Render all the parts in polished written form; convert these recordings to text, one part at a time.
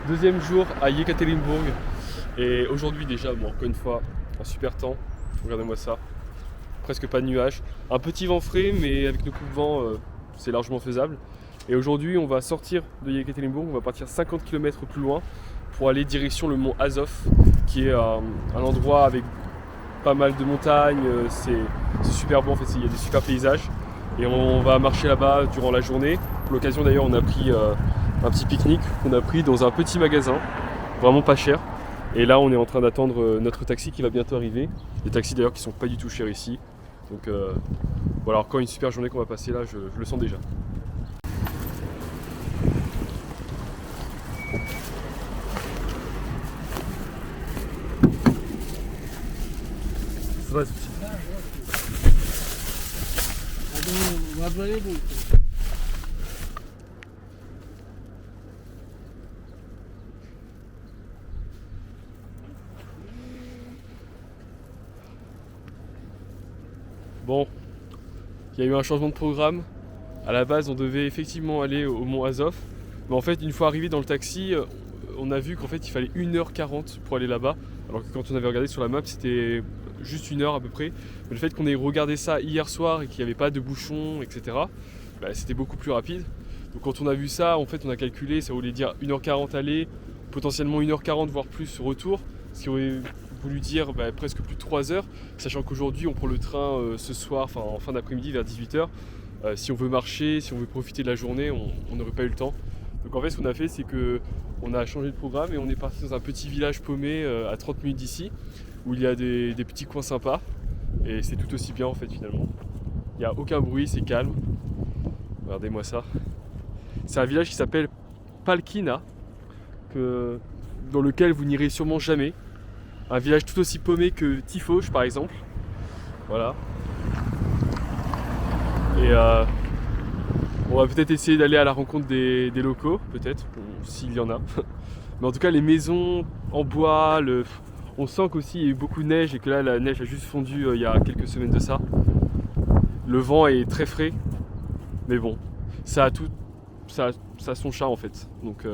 Deuxième jour à Yekaterinbourg et aujourd'hui déjà, bon, encore une fois, un super temps, regardez-moi ça, presque pas de nuages, un petit vent frais mais avec nos coups de vent c'est largement faisable. Et aujourd'hui on va sortir de Yekaterinbourg, on va partir 50 km plus loin pour aller direction le mont Azov qui est un endroit avec pas mal de montagnes, c'est super bon en fait, il y a des super paysages et on va marcher là-bas durant la journée. Pour l'occasion d'ailleurs on a pris un petit pique-nique qu'on a pris dans un petit magasin, vraiment pas cher. Et là on est en train d'attendre notre taxi qui va bientôt arriver. Des taxis d'ailleurs qui sont pas du tout chers ici. Donc voilà, encore une super journée qu'on va passer là, je le sens déjà. Ça va, ce petit. Bon, il y a eu un changement de programme. À la base, on devait effectivement aller au mont Azov. Mais en fait, une fois arrivé dans le taxi, on a vu qu'en fait, il fallait 1h40 pour aller là-bas. Alors que quand on avait regardé sur la map, c'était juste 1 heure à peu près. Mais le fait qu'on ait regardé ça hier soir et qu'il n'y avait pas de bouchons, etc., bah, c'était beaucoup plus rapide. Donc quand on a vu ça, en fait, on a calculé, ça voulait dire 1h40 aller, potentiellement 1h40 voire plus retour. Ce qui aurait voulu dire presque plus de 3 heures, sachant qu'aujourd'hui on prend le train ce soir, enfin en fin d'après-midi vers 18h. Si on veut marcher, si on veut profiter de la journée, on n'aurait pas eu le temps. Donc en fait ce qu'on a fait, c'est qu'on a changé de programme et on est parti dans un petit village paumé à 30 minutes d'ici, où il y a des petits coins sympas et c'est tout aussi bien en fait finalement. Il n'y a aucun bruit, c'est calme. Regardez-moi ça. C'est un village qui s'appelle Palkina, dans lequel vous n'irez sûrement jamais. Un village tout aussi paumé que Tifauge par exemple. Voilà. Et on va peut-être essayer d'aller à la rencontre des locaux, peut-être, s'il y en a. Mais en tout cas les maisons en bois, on sent qu'aussi il y a eu beaucoup de neige et que là la neige a juste fondu il y a quelques semaines de ça. Le vent est très frais, mais bon, ça a son charme en fait. Donc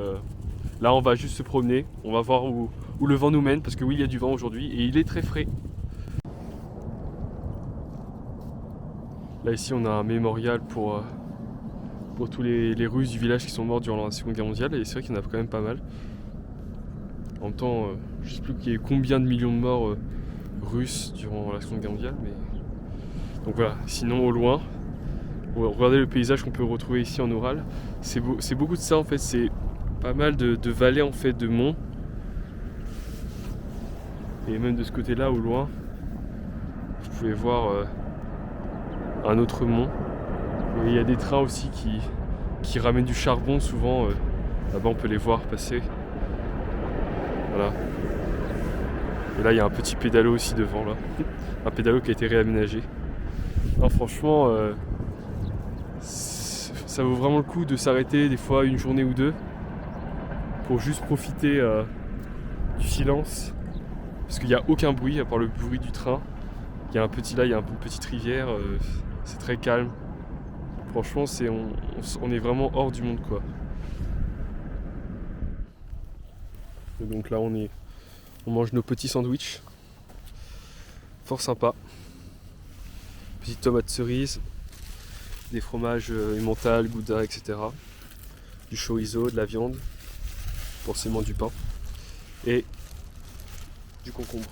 là on va juste se promener, on va voir où le vent nous mène, parce que oui il y a du vent aujourd'hui et il est très frais. Là ici on a un mémorial pour tous les Russes du village qui sont morts durant la Seconde Guerre mondiale, et c'est vrai qu'il y en a quand même pas mal. En même temps, je ne sais plus qu'il y a eu combien de millions de morts russes durant la Seconde Guerre mondiale, mais... Donc voilà, sinon au loin, regardez le paysage qu'on peut retrouver ici en Oural. C'est beaucoup de ça en fait, c'est pas mal de vallées en fait, de monts. Et même de ce côté-là, au loin, vous pouvez voir un autre mont. Et il y a des trains aussi qui ramènent du charbon souvent. Là-bas on peut les voir passer. Voilà. Et là il y a un petit pédalo aussi devant là. Un pédalo qui a été réaménagé. Non, franchement, ça vaut vraiment le coup de s'arrêter des fois une journée ou deux pour juste profiter du silence. Parce qu'il n'y a aucun bruit à part le bruit du train. Il y a une petite rivière, c'est très calme. Franchement, on est vraiment hors du monde quoi. Et donc là, on mange nos petits sandwichs. Fort sympa. Petites tomates cerises, des fromages Emmental, Gouda, etc. Du chorizo, de la viande, forcément du pain et du concombre.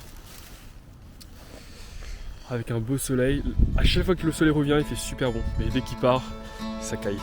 Avec un beau soleil. À chaque fois que le soleil revient, il fait super bon. Mais dès qu'il part, ça caille.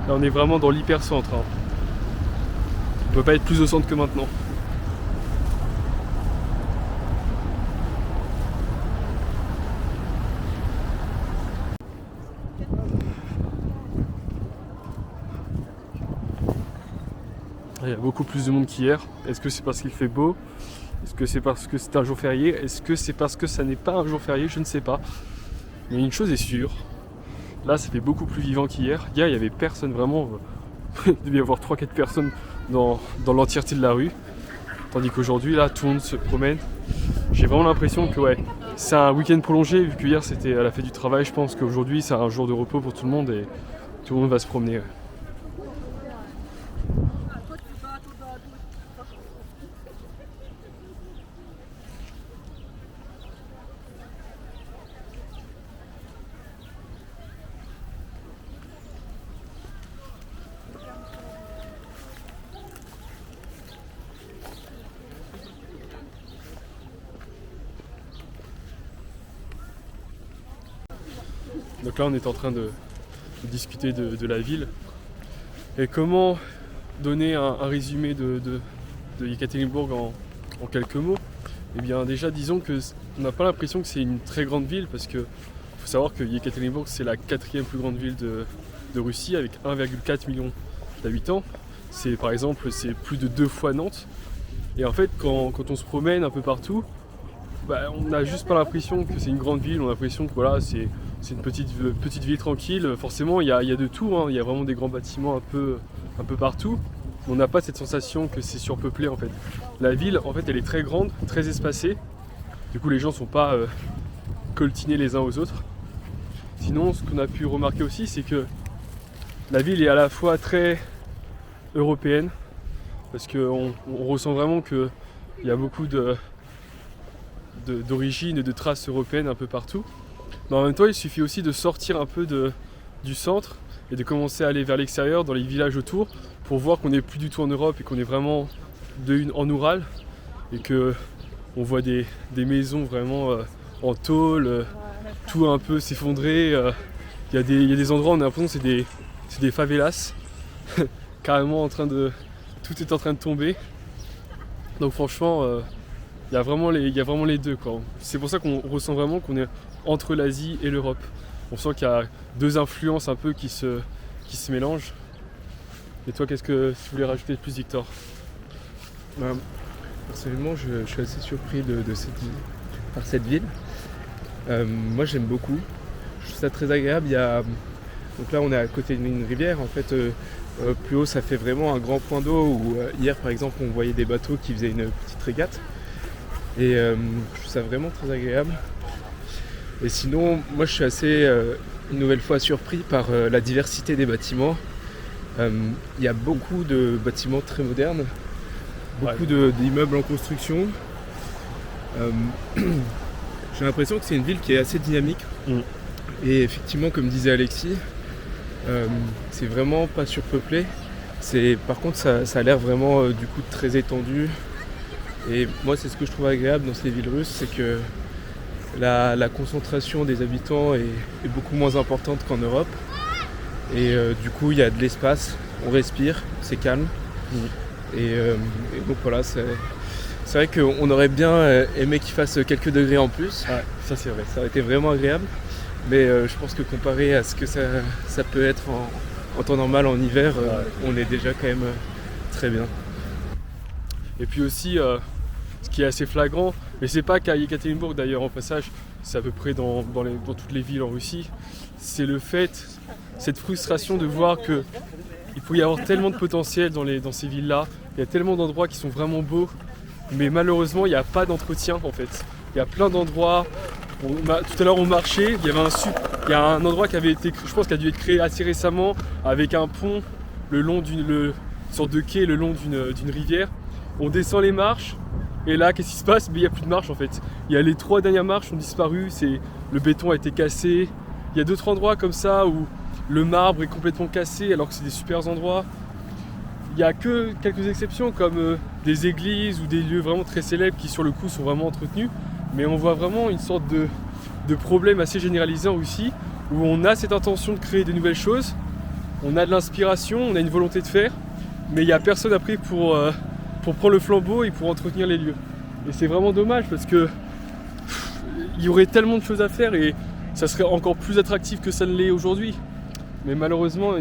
Là on est vraiment dans l'hyper-centre. Hein. On peut pas être plus au centre que maintenant. Il y a beaucoup plus de monde qu'hier. Est-ce que c'est parce qu'il fait beau? Est-ce que c'est parce que c'est un jour férié? Est-ce que c'est parce que ça n'est pas un jour férié? Je ne sais pas. Mais une chose est sûre, là ça fait beaucoup plus vivant qu'hier. Hier il n'y avait personne vraiment, il devait y avoir 3-4 personnes dans l'entièreté de la rue. Tandis qu'aujourd'hui là tout le monde se promène. J'ai vraiment l'impression que ouais, c'est un week-end prolongé vu que hier c'était à la fête du travail. Je pense qu'aujourd'hui c'est un jour de repos pour tout le monde et tout le monde va se promener. Ouais. Donc là on est en train de discuter de la ville et comment donner un résumé de Yekaterinbourg en quelques mots. Eh bien déjà disons que on n'a pas l'impression que c'est une très grande ville parce que faut savoir que Yekaterinbourg c'est la 4e plus grande ville de Russie avec 1,4 million d'habitants. C'est par exemple c'est plus de 2 fois Nantes. Et en fait quand on se promène un peu partout, bah, on n'a juste pas l'impression que c'est une grande ville, on a l'impression que voilà, c'est une petite ville tranquille. Forcément, il y a de tout, hein. Il y a vraiment des grands bâtiments un peu partout. On n'a pas cette sensation que c'est surpeuplé en fait. La ville, en fait, elle est très grande, très espacée. Du coup, les gens ne sont pas coltinés les uns aux autres. Sinon, ce qu'on a pu remarquer aussi, c'est que la ville est à la fois très européenne, parce qu'on ressent vraiment qu'il y a beaucoup d'origine et de traces européennes un peu partout. Mais en même temps, il suffit aussi de sortir un peu du centre et de commencer à aller vers l'extérieur, dans les villages autour, pour voir qu'on n'est plus du tout en Europe et qu'on est vraiment en Oural et qu'on voit des maisons vraiment en tôle, tout un peu s'effondrer. Il y a des endroits où on a l'impression que c'est des favelas, carrément tout est en train de tomber. Donc franchement, il y a vraiment les deux, quoi. C'est pour ça qu'on ressent vraiment qu'on est entre l'Asie et l'Europe. On sent qu'il y a deux influences un peu qui se mélangent. Et toi, qu'est-ce que tu voulais rajouter de plus, Victor? Personnellement, je suis assez surpris par cette ville. Moi, j'aime beaucoup. Je trouve ça très agréable. Donc là, on est à côté d'une rivière. En fait, plus haut, ça fait vraiment un grand point d'eau où hier, par exemple, on voyait des bateaux qui faisaient une petite régate. Et je trouve ça vraiment très agréable. Et sinon, moi je suis assez une nouvelle fois surpris par la diversité des bâtiments. Il y a beaucoup de bâtiments très modernes, beaucoup d'immeubles en construction. J'ai l'impression que c'est une ville qui est assez dynamique. Et effectivement, comme disait Alexis, c'est vraiment pas surpeuplé. Par contre, ça a l'air vraiment du coup très étendu. Et moi, c'est ce que je trouve agréable dans ces villes russes, c'est que la concentration des habitants est beaucoup moins importante qu'en Europe. Et du coup, il y a de l'espace, on respire, c'est calme. Et donc voilà, c'est vrai qu'on aurait bien aimé qu'il fasse quelques degrés en plus. Ouais, ça c'est vrai. Ça aurait été vraiment agréable. Mais je pense que comparé à ce que ça peut être en temps normal, en hiver, on est déjà quand même très bien. Et puis aussi, ce qui est assez flagrant, mais c'est pas qu'à Yekaterinbourg d'ailleurs en passage, c'est à peu près dans toutes les villes en Russie, c'est le fait, cette frustration de voir que il peut y avoir tellement de potentiel dans ces villes-là, il y a tellement d'endroits qui sont vraiment beaux, mais malheureusement il n'y a pas d'entretien en fait. Il y a plein d'endroits, tout à l'heure on marchait, il y a un endroit qui avait été, je pense, qui a dû être créé assez récemment, avec un pont le long une sorte de quai le long d'une rivière. On descend les marches, et là, qu'est-ce qui se passe? Il n'y a plus de marches en fait. Les 3 dernières marches ont disparu, le béton a été cassé. Il y a d'autres endroits comme ça où le marbre est complètement cassé alors que c'est des super endroits. Il n'y a que quelques exceptions comme des églises ou des lieux vraiment très célèbres qui sur le coup sont vraiment entretenus. Mais on voit vraiment une sorte de problème assez généralisé en Russie où on a cette intention de créer de nouvelles choses, on a de l'inspiration, on a une volonté de faire, mais il n'y a personne après pour prendre le flambeau et pour entretenir les lieux. Et c'est vraiment dommage parce que il y aurait tellement de choses à faire et ça serait encore plus attractif que ça ne l'est aujourd'hui. Mais malheureusement,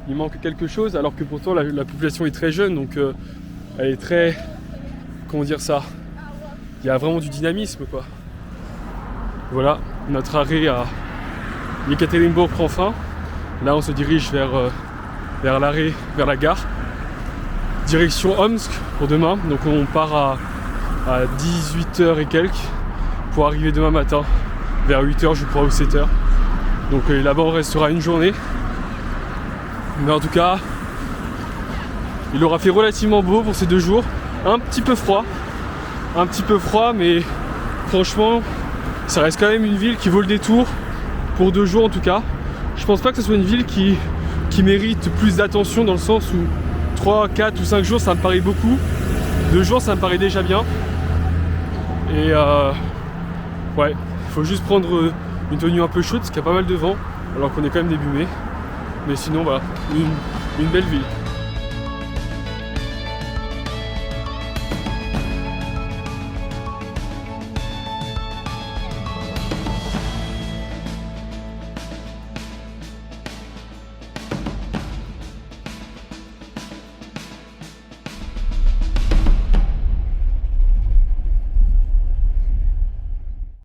il manque quelque chose, alors que pourtant la population est très jeune, donc elle est très... Comment dire ça? Il y a vraiment du dynamisme, quoi. Voilà, notre arrêt à Yekaterinbourg prend fin. Là, on se dirige vers l'arrêt, vers la gare. Direction Omsk pour demain. Donc on part à 18h et quelques pour arriver demain matin vers 8h je crois ou 7h. Donc là-bas on restera une journée. Mais en tout cas, il aura fait relativement beau pour ces 2 jours. Un petit peu froid, mais franchement, ça reste quand même une ville qui vaut le détour pour 2 jours en tout cas. Je pense pas que ce soit une ville qui mérite plus d'attention dans le sens où 3, 4 ou 5 jours ça me paraît beaucoup. 2 jours ça me paraît déjà bien. Et ouais, il faut juste prendre une tenue un peu chaude parce qu'il y a pas mal de vent alors qu'on est quand même début mai. Mais sinon voilà, une belle ville.